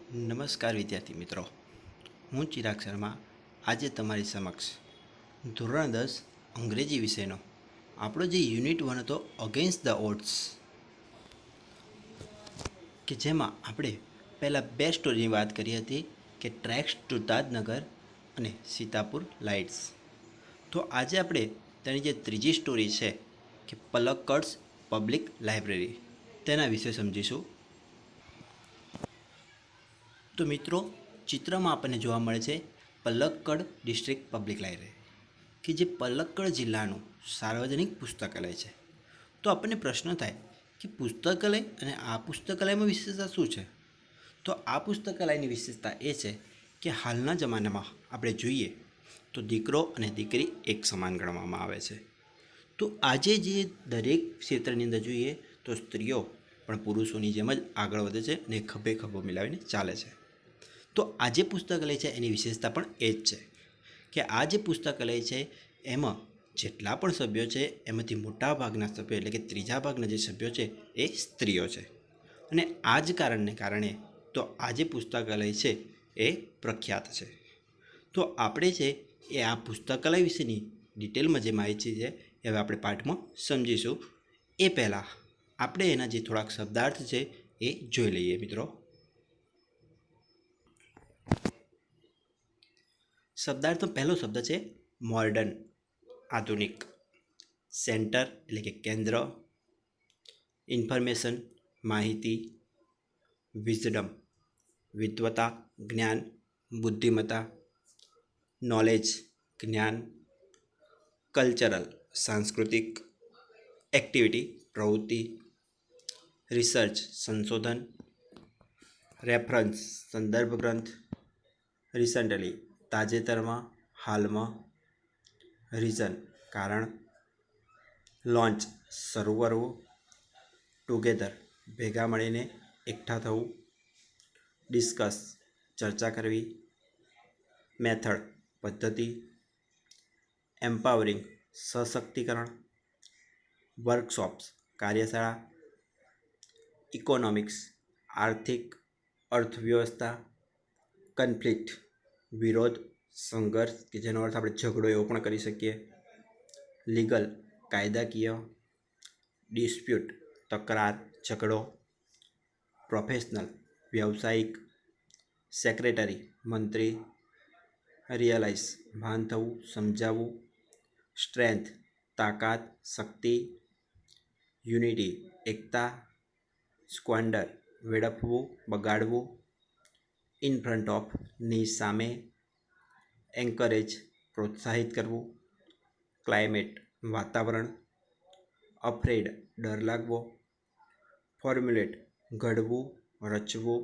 નમસ્કાર વિદ્યાર્થી મિત્રો, હું ચિરાગ શર્મા આજે તમારી સમક્ષ ધોરણ 10 અંગ્રેજી વિષયનો આપણો જે યુનિટ 1 હતો અગેન્સ્ટ ધ ઓડ્સ, કે જેમાં આપણે પહેલાં બે સ્ટોરીની વાત કરી હતી કે ટ્રેક્સ ટુ તાજનગર અને સીતાપુર લાઇટ્સ. તો આજે આપણે તેની જે ત્રીજી સ્ટોરી છે કે પલક્કડ્સ પબ્લિક લાઇબ્રેરી તેના વિશે સમજીશું. તો મિત્રો, ચિત્રમાં આપણને જોવા મળે છે પલક્કડ ડિસ્ટ્રિક્ટ પબ્લિક લાઇબ્રેરી, કે જે પલક્કડ જિલ્લાનું સાર્વજનિક પુસ્તકાલય છે. તો આપણને પ્રશ્ન થાય કે પુસ્તકાલય અને આ પુસ્તકાલયમાં વિશેષતા શું છે? તો આ પુસ્તકાલયની વિશેષતા એ છે કે હાલના જમાનામાં આપણે જોઈએ તો દીકરો અને દીકરી એક સમાન ગણવામાં આવે છે. તો આજે જે દરેક ક્ષેત્રની અંદર જોઈએ તો સ્ત્રીઓ પણ પુરુષોની જેમ જ આગળ વધે છે અને ખભે ખભો મિલાવીને ચાલે છે. તો આ જે પુસ્તકાલય છે એની વિશેષતા પણ એ જ છે કે આ જે પુસ્તકાલય છે એમાં જેટલા પણ સભ્યો છે એમાંથી મોટા ભાગના સભ્યો એટલે કે ત્રીજા ભાગના જે સભ્યો છે એ સ્ત્રીઓ છે. અને આ જ કારણે તો આ જે પુસ્તકાલય છે એ પ્રખ્યાત છે. તો આપણે છે એ આ પુસ્તકાલય વિશેની ડિટેલમાં જે માહિતી છે એ હવે આપણે પાઠમાં સમજીશું. એ પહેલાં આપણે એના જે થોડાક શબ્દાર્થ છે એ જોઈ લઈએ મિત્રો. શબ્દાર્થનો પહેલો શબ્દ છે મોર્ડન, આધુનિક. સેન્ટર એટલે કે કેન્દ્ર. ઇન્ફોર્મેશન, માહિતી. વિઝડમ, વિદ્વતા, જ્ઞાન, બુદ્ધિમત્તા. નોલેજ, જ્ઞાન. કલ્ચરલ, સાંસ્કૃતિક. એક્ટિવિટી, પ્રવૃત્તિ. રિસર્ચ, સંશોધન. રેફરન્સ, સંદર્ભ ગ્રંથ. રિસન્ટલી, તાજેતરમાં, હાલમાં. રીઝન, કારણ. લોન્ચ, શરૂ કરવું. ટુગેધર, ભેગા મળીને, એકઠા થવું. ડિસ્કસ, ચર્ચા કરવી. મેથડ, પદ્ધતિ. એમ્પાવરિંગ, સશક્તિકરણ. વર્કશોપ્સ, કાર્યશાળા. ઇકોનોમિક્સ, આર્થિક, અર્થવ્યવસ્થા. કન્ફ્લિક્ટ, વિરોધ, સંઘર્ષ, કે જેનો અર્થ આપણે ઝઘડો એવો પણ કરી શકીએ. લીગલ, કાયદાકીય. ડિસ્પ્યુટ, તકરાર, ઝઘડો. પ્રોફેશનલ, વ્યવસાયિક. સેક્રેટરી, મંત્રી. રિયલાઇઝ, ભાન થવું, સમજાવવું. સ્ટ્રેન્થ, તાકાત, શક્તિ. યુનિટી, એકતા. સ્ક્વેન્ડર, વેડફવું, બગાડવું. ઇન ફ્રન્ટ ઓફ, ની સામે. એન્કરેજ, પ્રોત્સાહિત કરવું. ક્લાઇમેટ, વાતાવરણ. અફ્રેડ, ડર લાગવો. ફોર્મ્યુલેટ, ઘડવું, રચવું.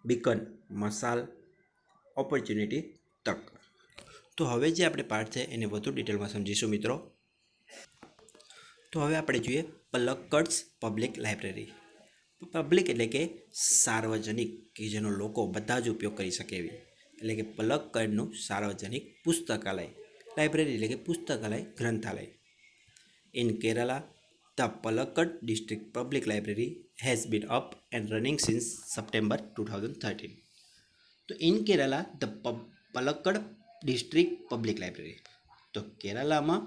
બીકન, મસાલ. ઓપોર્ચ્યુનિટી, તક. તો હવે જે આપણે પાઠ છે એને વધુ ડિટેલમાં સમજીશું મિત્રો. તો હવે આપણે જોઈએ પલક્કડ્સ પબ્લિક લાઇબ્રેરી. પબ્લિક એટલે કે સાર્વજનિક, કે જેનો લોકો બધા જ ઉપયોગ કરી શકે એવી, એટલે કે પલક્કડનું સાર્વજનિક પુસ્તકાલય. લાઇબ્રેરી એટલે કે પુસ્તકાલય, ગ્રંથાલય. In Kerala, the Palakkad district public library has been up and running since September 2013. તો in Kerala, the Palakkad district public library, તો કેરાલામાં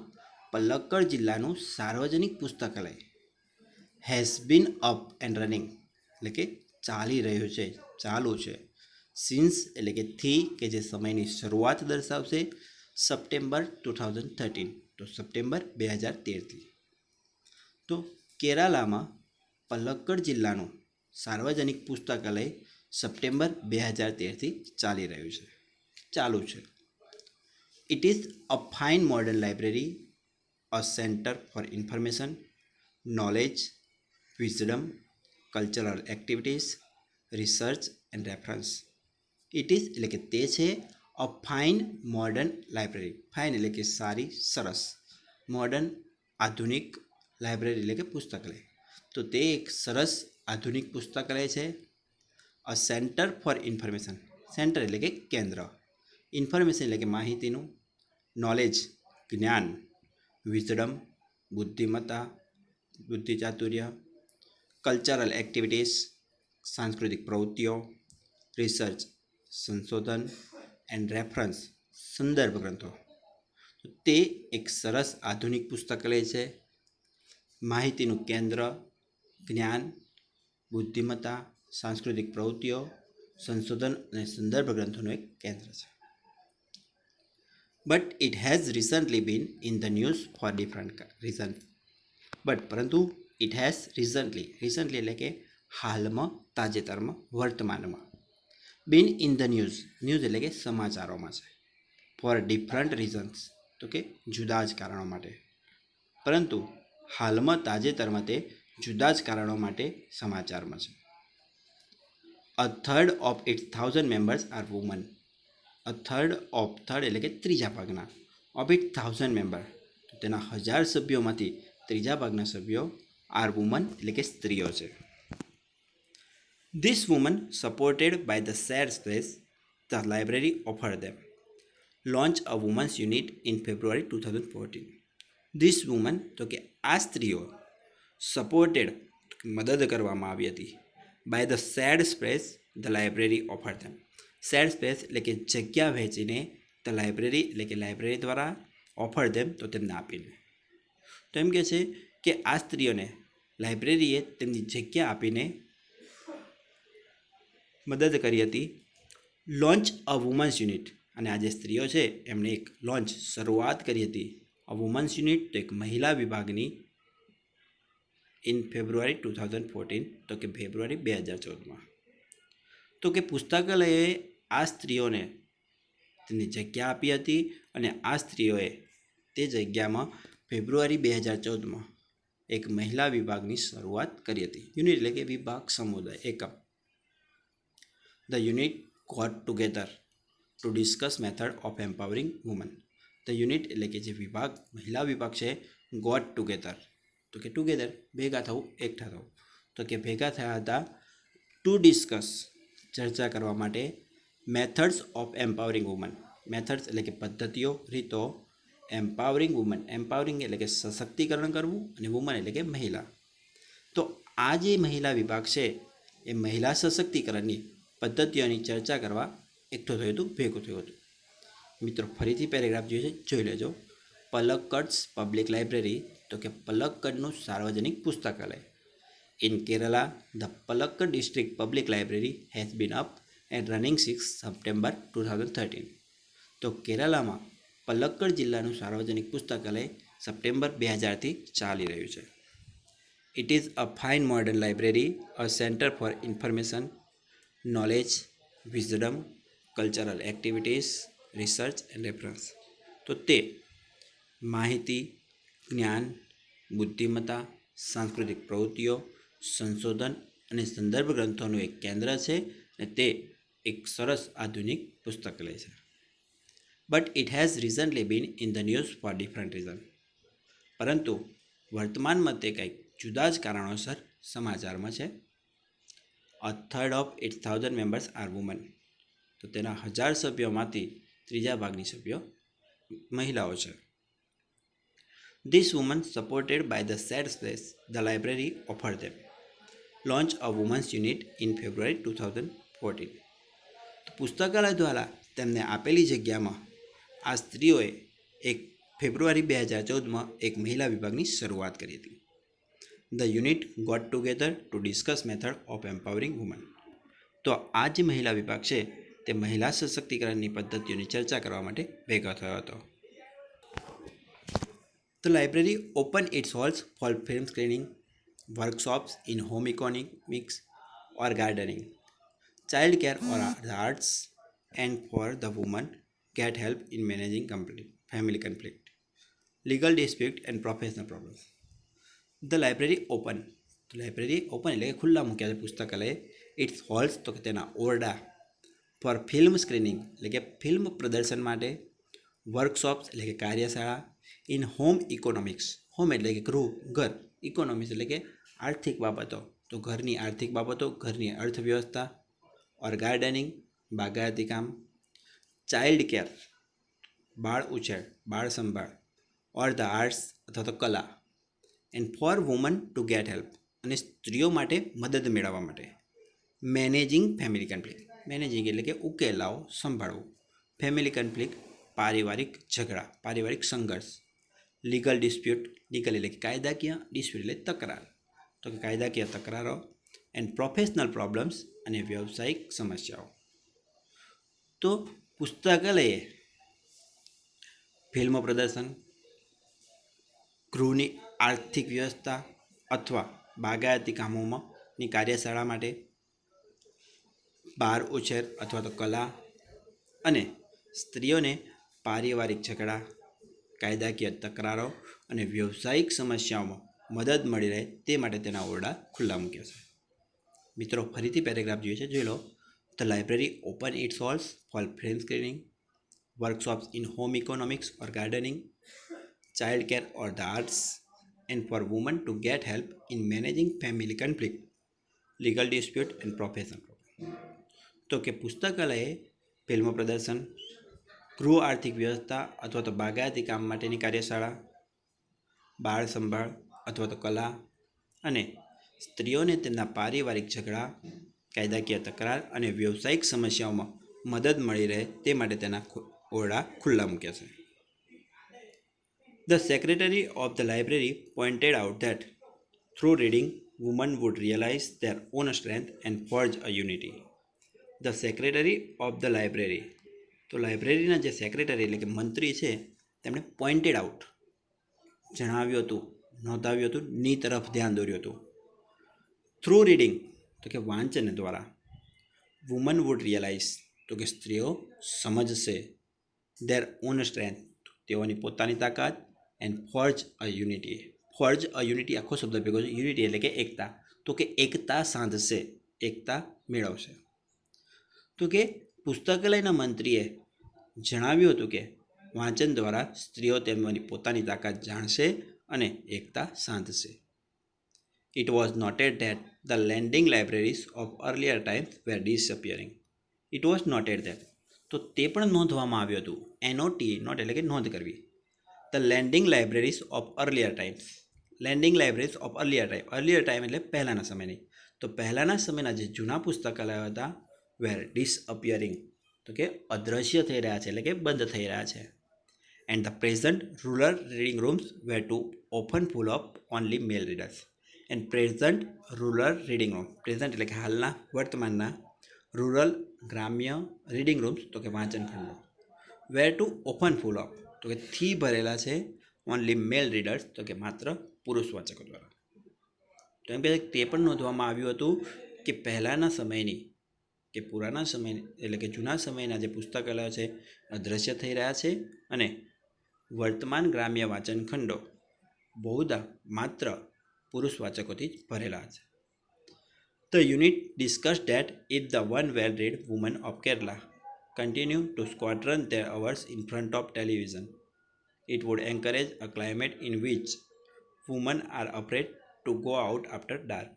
પલક્કડ જિલ્લાનું સાર્વજનિક પુસ્તકાલય has been up and running એટલે કે ચાલી રહ્યું છે, ચાલુ છે. સિન્સ એટલે કે થી, કે જે સમયની શરૂઆત દર્શાવશે. સપ્ટેમ્બર 2013, તો સપ્ટેમ્બર 2013થી. તો કેરાલામાં પલક્કડ જિલ્લાનું સાર્વજનિક પુસ્તકાલય સપ્ટેમ્બર 2013થી ચાલી રહ્યું છે, ચાલુ છે. It is a fine modern library, a centre for information, knowledge, wisdom, cultural activities, research and reference. It is એટલે કે તે છે અ ફાઇન મોડર્ન લાઇબ્રેરી. ફાઇન એટલે કે સારી, સરસ. મોડર્ન, આધુનિક. લાઇબ્રેરી એટલે કે પુસ્તકાલય, તો તે એક સરસ આધુનિક પુસ્તકાલય છે. અ સેન્ટર ફોર ઇન્ફોર્મેશન, સેન્ટર એટલે કે કેન્દ્ર. ઇન્ફોર્મેશન એટલે કે માહિતીનું. નોલેજ, જ્ઞાન. વિઝડમ, બુદ્ધિમત્તા, બુદ્ધિચાતુર્ય. કલ્ચરલ એક્ટિવિટીઝ, સાંસ્કૃતિક પ્રવૃત્તિઓ. રિસર્ચ સંશોધન એન્ડ રેફરન્સ સંદર્ભ ગ્રંથો. તો તે એક સરસ આધુનિક પુસ્તકાલય છે. માહિતીનું કેન્દ્ર, જ્ઞાન, બુદ્ધિમત્તા, સાંસ્કૃતિક પ્રવૃત્તિઓ, સંશોધન અને સંદર્ભ ગ્રંથોનું એક કેન્દ્ર છે. But it has recently been in the news for different reason. પરંતુ ઇટ હેઝ રિસન્ટલી એટલે કે હાલમાં, તાજેતરમાં, વર્તમાનમાં, બીન ઇન ધ ન્યૂઝ એટલે કે સમાચારોમાં છે. ફોર ડિફરન્ટ રીઝન્સ તો કે જુદા જ કારણો માટે. પરંતુ હાલમાં, તાજેતરમાં તે જુદા જ કારણો માટે સમાચારમાં છે. A third of its 1000 members are women. Third એટલે કે ત્રીજા ભાગના, ઓફ ઇટ 1000 મેમ્બર તો તેના 1000 સભ્યોમાંથી ત્રીજા ભાગના સભ્યો આર વુમન એટલે કે સ્ત્રીઓ છે. This woman supported by the share space the library offer them launch a women's unit in February 2014. This woman તો કે આ સ્ત્રીઓ સપોર્ટેડ મદદ કરવામાં આવી હતી by the shared space the library offer them. Share space એટલે કે જગ્યા વહેંચીને, ધ લાઇબ્રેરી એટલે કે લાઇબ્રેરી દ્વારા, ઓફર ધેમ તો તેમને આપીને. તો એમ કહે છે કે આ સ્ત્રીઓને લાઇબ્રેરીએ તેમની જગ્યા આપીને મદદ કરી હતી. લોન્ચ અ વુમન્સ યુનિટ અને આ જે સ્ત્રીઓ છે એમણે એક શરૂઆત કરી હતી. અ વુમન્સ યુનિટ તો એક મહિલા વિભાગની ઇન ફેબ્રુઆરી 2014 તો કે ફેબ્રુઆરી 2014માં. તો કે પુસ્તકાલયે આ સ્ત્રીઓને તેમની જગ્યા આપી હતી અને આ સ્ત્રીઓએ તે જગ્યામાં ફેબ્રુઆરી 2014માં એક મહિલા વિભાગની શરૂઆત કરી હતી. યુનિટ એટલે કે વિભાગ, સમુદાય, એકમ. The unit got together to discuss method of empowering woman. The unit એટલે કે જે વિભાગ, મહિલા વિભાગ છે, ગોટ ટુગેધર તો કે ટુગેધર ભેગા થવું, એકઠા થવું. તો કે ભેગા થયા હતા ટુ ડિસ્કસ ચર્ચા કરવા માટે methods of empowering woman. Methods એટલે કે પદ્ધતિઓ, રીતો. એમ્પાવરિંગ વુમન, એમ્પાવરિંગ એટલે કે સશક્તિકરણ કરવું અને વુમન એટલે કે મહિલા. તો આ જે મહિલા વિભાગ છે એ મહિલા સશક્તિકરણની પદ્ધતિઓની ચર્ચા કરવા એકઠું થયું હતું, ભેગું થયું હતું. મિત્રો ફરીથી પેરેગ્રાફ જોઈ લેજો. પલક્કડ્સ પબ્લિક લાઇબ્રેરી તો કે પલક્કડનું સાર્વજનિક પુસ્તકાલય. In Kerala the Palakkad district public library has been up and running 6 September 2013. તો કેરલામાં પલક્કડ જિલ્લાનું સાર્વજનિક પુસ્તકાલય સપ્ટેમ્બર 2000થી ચાલી રહ્યું છે. It is a fine modern library, a centre for information, knowledge, wisdom, cultural activities, research and reference. તો તે માહિતી, જ્ઞાન, બુદ્ધિમત્તા, સાંસ્કૃતિક પ્રવૃત્તિઓ, સંશોધન અને સંદર્ભ ગ્રંથોનું એક કેન્દ્ર છે અને તે એક સરસ આધુનિક પુસ્તકાલય છે. But it has recently been in the news for different reason. પરંતુ વર્તમાનમાં તે કંઈક જુદા જ કારણોસર સમાચારમાં છે. A third of its 1000 members are women. તો તેના 1000 સભ્યોમાંથી ત્રીજા ભાગની સભ્યો મહિલાઓ છે. This woman supported by the share space the library offer them launch a women's unit in February 2014. તો પુસ્તકાલય દ્વારા તેમને આપેલી જગ્યામાં આ સ્ત્રીઓએ એક ફેબ્રુઆરી 2014માં એક મહિલા વિભાગની શરૂઆત કરી હતી. The unit got together to discuss method of empowering woman. તો આ જે મહિલા વિભાગ છે તે મહિલા સશક્તિકરણની પદ્ધતિઓની ચર્ચા કરવા માટે ભેગા થયો હતો. The library opened its halls for film screening, workshops in home economics or gardening, child care or the arts, and for the women get help in managing family conflict, legal dispute and professional problems. The library opened એટલે કે ખુલ્લા મૂક્યા છે પુસ્તકાલય. It's holes તો કે તેના ઓરડા, ફોર ફિલ્મ સ્ક્રીનિંગ એટલે કે ફિલ્મ પ્રદર્શન માટે, વર્કશોપ્સ એટલે કે કાર્યશાળા, ઇન હોમ ઇકોનોમિક્સ, હોમ એટલે કે ઘર, ઇકોનોમિક્સ એટલે કે આર્થિક બાબતો, તો ઘરની આર્થિક બાબતો, ઘરની અર્થવ્યવસ્થા, ઓર ગાર્ડનિંગ બાગાયતી કામ, ચાઇલ્ડ કેર બાળ ઉછેર, બાળ સંભાળ, ઓર ધ આર્ટ્સ અથવા તો કલા, and for woman to get help અને સ્ત્રીઓ માટે મદદ મેળવવા માટે, મેનેજિંગ ફેમિલી કન્ફ્લિક્ટ મેનેજિંગ એટલે કે ઉકેલાઓ સંભાળવું. ફેમિલી કન્ફ્લિક્ટ પારિવારિક ઝઘડા, પારિવારિક સંઘર્ષ. લીગલ ડિસ્પ્યુટ, લીગલ એટલે કે કાયદાકીય, ડિસ્પ્યુટ એટલે તકરાર, તો કે કાયદાકીય તકરારો. એન્ડ પ્રોફેશનલ પ્રોબ્લેમ્સ અને વ્યવસાયિક સમસ્યાઓ. તો પુસ્તકાલયે ફિલ્મ પ્રદર્શન, ગૃહની આર્થિક વ્યવસ્થા અથવા બાગાયતી કામોની કાર્યશાળા માટે, બાળ ઉછેર અથવા તો કલા અને સ્ત્રીઓને પારિવારિક ઝઘડા, કાયદાકીય તકરારો અને વ્યવસાયિક સમસ્યાઓમાં મદદ મળી રહે તે માટે તેના ઓરડા ખુલ્લા મૂક્યા છે. મિત્રો ફરીથી પેરેગ્રાફ જોઈએ છે, જોઈ લો. The library open its halls for film screening, workshops in home economics or gardening, child care or the arts, and for women to get help in managing family conflict, legal dispute and professional problem. તો કે પુસ્તકાલયે film પ્રદર્શન, ગૃહ આર્થિક વ્યવસ્થા અથવા તો બાગાયતી કામ માટેની કાર્યશાળા, બાળ સંભાળ અથવા તો કલા અને સ્ત્રીઓને તેમના પારિવારિક ઝઘડા, કાયદાકીય તકરાર અને વ્યવસાયિક સમસ્યાઓમાં મદદ મળી રહે તે માટે તેના ઓરડા ખુલ્લા મૂક્યા છે. The secretary of the library pointed out that through reading, women would realize their own strength and forge a unity. The secretary of the library, તો લાઇબ્રેરીના જે સેક્રેટરી એટલે કે મંત્રી છે તેમણે પોઇન્ટેડ આઉટ, જણાવ્યું હતું, નોંધાવ્યું હતું, ની તરફ ધ્યાન દોર્યું હતું. થ્રુ રીડિંગ, તો કે વાંચન દ્વારા, વુમન વુડ રિયલાઇઝ, તો કે સ્ત્રીઓ સમજશે, ધેર ઓન સ્ટ્રેન્થ, તેઓની પોતાની તાકાત, and forge a unity. Forge a unity આખો શબ્દ ભેગો છે, યુનિટી એટલે કે એકતા, તો કે એકતા સાંધશે, એકતા મેળવશે. તો કે પુસ્તકાલયના મંત્રીએ જણાવ્યું હતું કે વાંચન દ્વારા સ્ત્રીઓ તેમની પોતાની તાકાત જાણશે અને એકતા સાંધશે. It was noted that the lending libraries of earlier times were disappearing. It was noted that, તો તે પણ નોંધવામાં આવ્યું હતું. NOT, નોટ એટલે કે નોંધ કરવી. The lending libraries of earlier times. Landing libraries of earlier time એટલે પહેલાંના સમયની. તો પહેલાંના સમયના જે જૂના પુસ્તકાલયો હતા વેર ડિસઅપિયરિંગ, તો કે અદૃશ્ય થઈ રહ્યા છે એટલે કે બંધ થઈ રહ્યા છે. And the present rural reading rooms were to open full of only male readers. And present rural reading room, present એટલે કે હાલના, વર્તમાનના, રૂરલ ગ્રામ્ય રીડિંગ રૂમ્સ, તો કે વાંચન ખંડો, were to open full of, તો કે થી ભરેલા છે, ઓનલી મેલ રીડર્સ, તો કે માત્ર પુરુષ વાચકો દ્વારા. તો એમ કે તે પણ નોંધવામાં આવ્યું હતું કે પહેલાંના સમયની કે પુરાના સમય એટલે કે જૂના સમયના જે પુસ્તકાલયો છે અદૃશ્ય થઈ રહ્યા છે અને વર્તમાન ગ્રામ્ય વાંચન ખંડો બહુધા માત્ર પુરુષ વાચકોથી જ ભરેલા છે. The unit discussed that if the one well-read women of Kerala continue to squander their hours in front of television, it would encourage a climate in which women are afraid to go out after dark.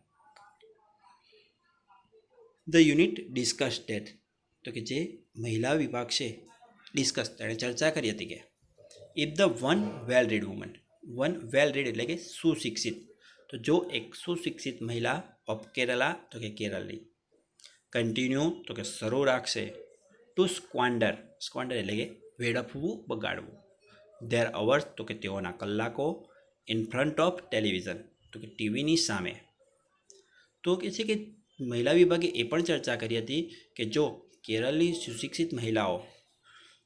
The unit discussed that, તો કે જે મહિલા વિભાગ છે discuss, તેણે ચર્ચા કરી હતી કે if the one well read woman, one well read એટલે કે સુશિક્ષિત, તો જો એક સુશિક્ષિત મહિલા ઓફ કેરલા, તો કે કેરળની, કન્ટિન્યુ, તો કે શરૂ રાખશે, ટુ સ્ક્વાન્ડર, સ્ક્વાન્ડર એટલે કે વેડફવું, બગાડવું, ધેર અવર્સ, તો કે તેઓના કલાકો, ઇન ફ્રન્ટ ઓફ ટેલિવિઝન, તો કે ટીવીની સામે. તો કે છે કે મહિલા વિભાગે એ પણ ચર્ચા કરી હતી કે જો કેરળની સુશિક્ષિત મહિલાઓ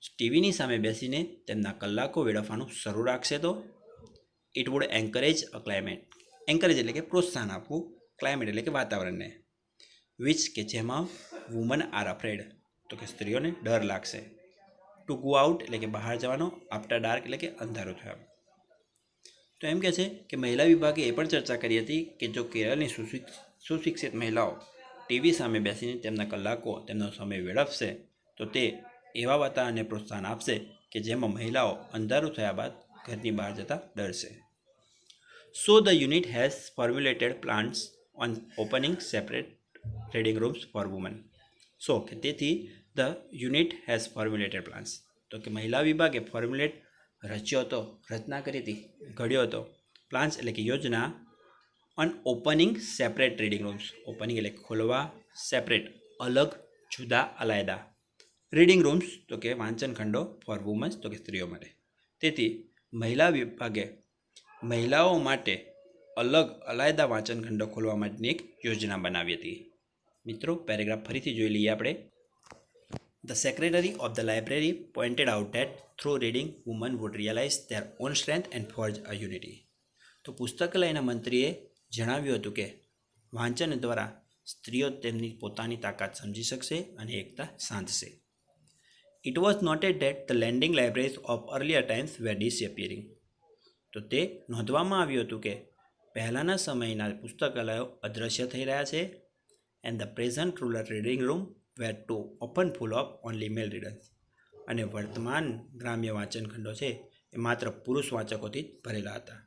ટીવીની સામે બેસીને તેમના કલાકો વેડફવાનું શરૂ રાખશે તો it would encourage a climate, encourage એટલે કે પ્રોત્સાહન આપવું, ક્લાઇમેટ એટલે કે વાતાવરણને, વિચ કે જેમાં વુમન આર અફ્રેડ, તો કે સ્ત્રીઓને ડર લાગશે, ટુ ગો આઉટ એટલે કે બહાર જવાનો, આફ્ટર ડાર્ક એટલે કે અંધારું થયા. તો એમ કહે છે કે મહિલા વિભાગે એ પણ ચર્ચા કરી હતી કે જો કેરળની સુશિક્ષિત મહિલાઓ ટીવી સામે બેસીને તેમના કલાકો, તેમનો સમય વેડફશે તો તે એવા વાતાવરણને પ્રોત્સાહન આપશે કે જેમાં મહિલાઓ અંધારું થયા બાદ ઘરની બહાર જતા ડરશે. So the unit has formulated plans on opening separate reading rooms for women. So કે તેથી the unit has formulated plans, તો કે મહિલા વિભાગે ફોર્મ્યુલેટ રચ્યો હતો, રચના કરી હતી, ઘડ્યો હતો, પ્લાન્સ એટલે કે યોજના, on opening separate reading rooms, opening એટલે ખોલવા, સેપરેટ અલગ જુદા અલાયદા. રીડિંગ રૂમ્સ તો કે વાંચન ખંડો ફોર વુમન્સ તો કે સ્ત્રીઓ માટે. તેથી મહિલા વિભાગે મહિલાઓ માટે અલગ અલાયદા વાંચન ખંડો ખોલવા માટેની એક યોજના બનાવી હતી. મિત્રો પેરેગ્રાફ ફરીથી જોઈ લઈએ આપણે. The secretary of the library pointed out that through reading, women would realize their own strength and forge a unity. તો પુસ્તકાલયના મંત્રીએ જણાવ્યું હતું કે વાંચન દ્વારા સ્ત્રીઓ તેમની પોતાની તાકાત સમજી શકશે અને એકતા સાંધશે. It was noted that the lending libraries of earlier times were disappearing. તો તે નોંધવામાં આવ્યું હતું કે પહેલાંના સમયના પુસ્તકાલયો અદૃશ્ય થઈ રહ્યા છે. And the present rural reading room were too often full of only male readers. અને વર્તમાન ગ્રામ્ય વાંચન ખંડો છે એ માત્ર પુરુષ વાંચકોથી જ ભરેલા હતા.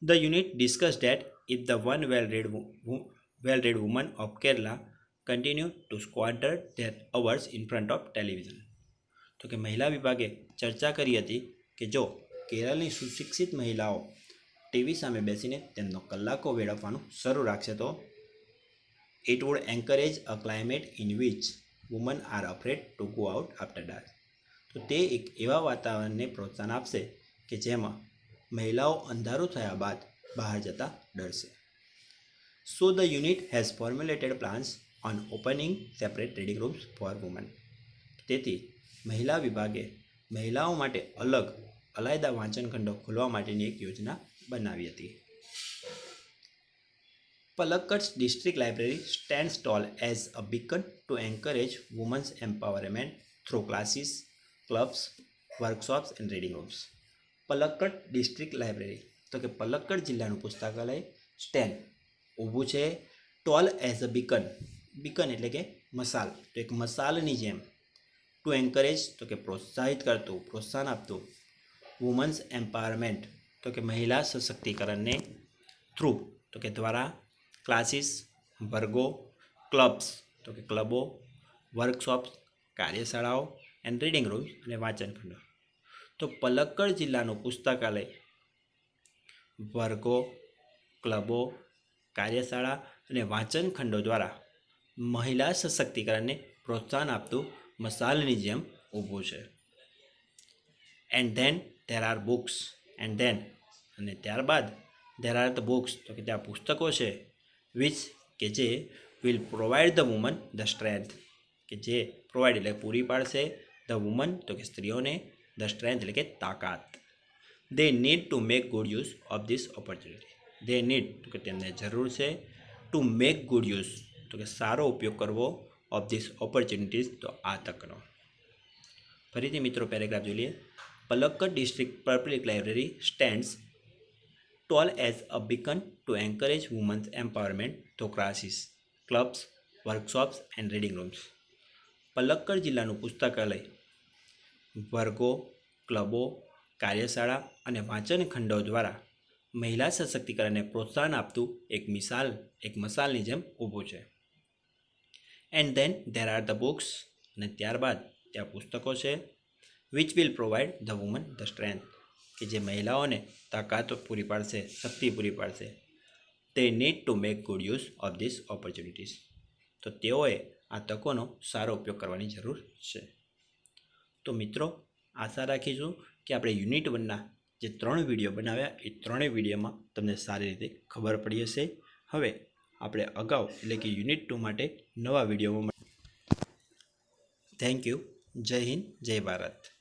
The unit discussed that if the one well-read woman of Kerala continued to squander their hours in front of television. તો કે મહિલા વિભાગે ચર્ચા કરી હતી કે જો કેરળની સુશિક્ષિત મહિલાઓ ટીવી સામે બેસીને તેમનો કલાકો વેડફવાનું શરૂ રાખશે તો it would encourage a climate in which women are afraid to go out after dark. તો તે એક એવા વાતાવરણને પ્રોત્સાહન આપશે કે જેમાં મહિલાઓ અંધારું થયા બાદ બહાર જતા ડરશે. So the unit has formulated plans on opening separate reading rooms for women. તેથી મહિલા વિભાગે મહિલાઓ માટે અલગ અલાયદા વાંચન ખંડો ખોલવા માટેની એક યોજના બનાવી હતી. Palakkad's district library stands tall as a beacon to encourage women's empowerment through classes, clubs, workshops and reading rooms. Palakkad district library તો કે પલક્કડ જિલ્લાનું પુસ્તકાલય સ્ટેન્ડ ઊભું છે toll as a beacon. Beacon એટલે કે મસાલ, તો એક મસાલની જેમ. ટુ એન્કરેજ તો કે પ્રોત્સાહિત કરતું, પ્રોત્સાહન આપતું. વુમન્સ એમ્પાવરમેન્ટ તો કે મહિલા સશક્તિકરણને. થ્રુ તો કે દ્વારા. ક્લાસીસ વર્ગો. ક્લબ્સ તો કે ક્લબો. વર્કશોપ્સ કાર્યશાળાઓ. એન્ડ રીડિંગ રૂમ્સ અને વાંચન ખંડો. તો પલક્કડ જિલ્લાનું પુસ્તકાલય વર્ગો, ક્લબો, કાર્યશાળા અને વાંચન ખંડો દ્વારા મહિલા સશક્તિકરણને પ્રોત્સાહન આપતું મસાલની જેમ ઊભું છે. And then there are books. And then અને ત્યારબાદ ધેર આર ધ બુક્સ તો કે ત્યાં પુસ્તકો છે. વિચ કે જે will provide the woman the strength કે જે પ્રોવાઈડ એટલે પૂરી પાડશે ધ વુમન તો કે સ્ત્રીઓને ધ સ્ટ્રેન્થ એટલે કે તાકાત. They need to make good use of this opportunity. They need તો કે તેમને જરૂર છે. ટુ મેક ગુડ યુઝ તો કે સારો ઉપયોગ કરવો. ઓફ ધીસ ઓપોર્ચ્યુનિટીઝ તો આ તકનો. ફરીથી મિત્રો પેરેગ્રાફ જોઈ લઈએ. Palakkad district public library stands tall as a beacon to encourage women's empowerment through classes, clubs, workshops and reading rooms. Palakkad જિલ્લાનું પુસ્તકાલય વર્ગો, ક્લબો, કાર્યશાળા અને વાંચન ખંડો દ્વારા મહિલા સશક્તિકરણને પ્રોત્સાહન આપતું એક મસાલની જેમ ઊભું છે. And then there are the books અને ત્યારબાદ ત્યાં પુસ્તકો છે. Which will provide the woman the strength કે જે મહિલાઓને તાકાત પૂરી પાડશે, શક્તિ પૂરી પાડશે. તે need to make good use of this opportunities તો તેઓએ આ તકોનો સારો ઉપયોગ કરવાની જરૂર છે. તો મિત્રો આશા રાખીશું કે આપણે યુનિટ 1ના જે 3 વિડીયો બનાવ્યા એ 3 વિડીયોમાં તમને સારી રીતે ખબર પડી હશે. હવે આપણે અગાઉ એટલે કે યુનિટ 2 માટે નવા વિડીયોમાં. Thank you. જય હિન્દ, જય ભારત.